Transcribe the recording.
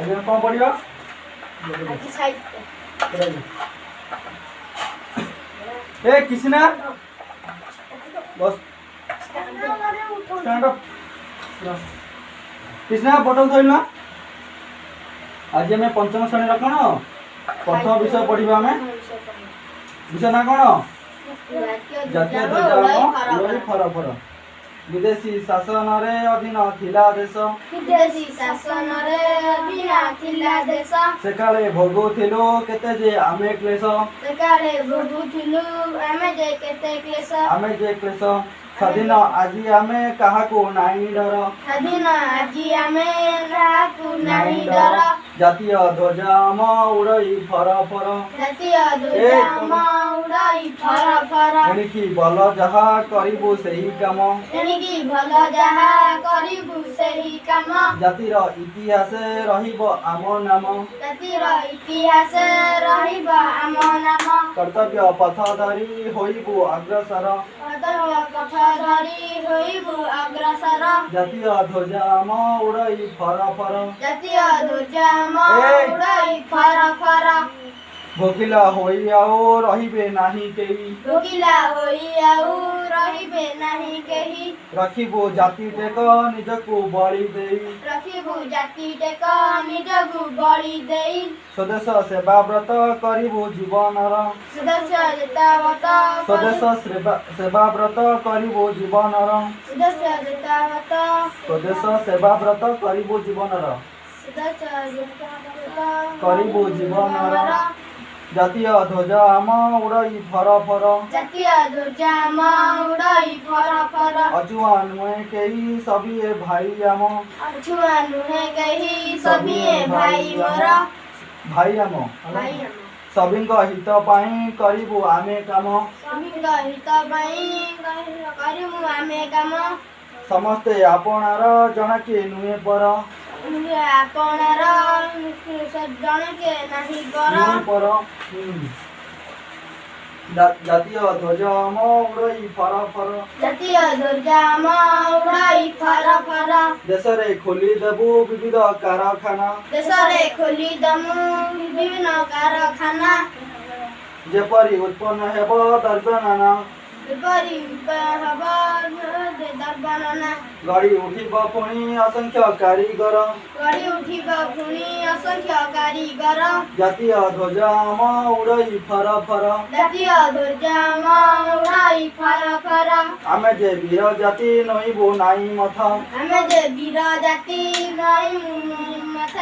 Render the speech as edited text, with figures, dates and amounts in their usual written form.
आज कौन पढ़ियो आज साहित्य ए Kisna bus stand up Kisna बोतल धोइल ना आज हमें पंचम श्रेणी रा कोन प्रथम विषय पढ़िबा हमें विषय ना कोन जातीय ध्वज उड़ई फर फर विदेशी शासन रे अधीन थिला देश विदेशी शासन रे अधीन थिला देश सेकाले भोगुथिलु केते जे आमे क्लेश सेकाले भोगुथिलु आमे जे केते क्लेश स्वाधीन आजी आमे काहाकू नाही डर स्वाधीन आजी आमे काहाकू नाही डर जातीय ध्वज आम उड़ई फर फर जातीय ध्वज आम उड़ई फर फर एणिकी भल जहा करिबु सेही काम एणिकी भल जहा करिबु सेही काम जातिर इतिहास रहिबो आम नाम जातिर इतिहास रहिबो आम नाम कर्तव्य पथ धरी होइबु अग्रसर कर्तव्य पथ धरी होइबु अग्रसर जातीय ध्वज आम उड़ई फर फर जातीय ध्वज आम उड़ई फर फर भोकिला होई आओ रहिबे नाही केही भोकिला होई आउ रहिबे नाही केही रखिबु जाति टेक निजकु बळी देई रखिबु जाति टेक निजकु बळी देई स्वदेश सेवा व्रत करिबु जीवनर सदस्य जतावत सेवा व्रत करिबु जीवनर सदस्य जतावत स्वदेश सेवा व्रत करिबु जीवनर सदस्य जतावत करिबु जीवनर जातीय ध्वज आम उड़ई फर फर जातीय ध्वज आम उड़ई फर फर अजुआ नुहे केही सबिए भाई आम अछुआ नुहे केही सबिए भाई मोर भाई आम सबिंक हित पाई करिबु आमे काम सबिंक हित पाई करिबु आमे काम समस्ते आपणार जणके नुहे पर आपणार जणके नाही पर जातीय ध्वज आम उड़ई फर फर जातीय ध्वज आम उड़ई फर फर देशरे खोली देबु विविध कारखाना देशरे खोली दमु विभिन्न कारखाना जेपरी उत्पन्न हेब द्रव्य नाना जेपरी हब द्रव्य नाना गड़ी उठिब पुणी असंख्य कारीगर गड़ी उठिब पुणी असंख्य कारीगर जातीय ध्वज आम उड़ई फर फर जातीय ध्वज आम उड़ई फर फर आमे जे वीर जाति नइबु नाई मथ आमे जे वीर जाति नाई मथ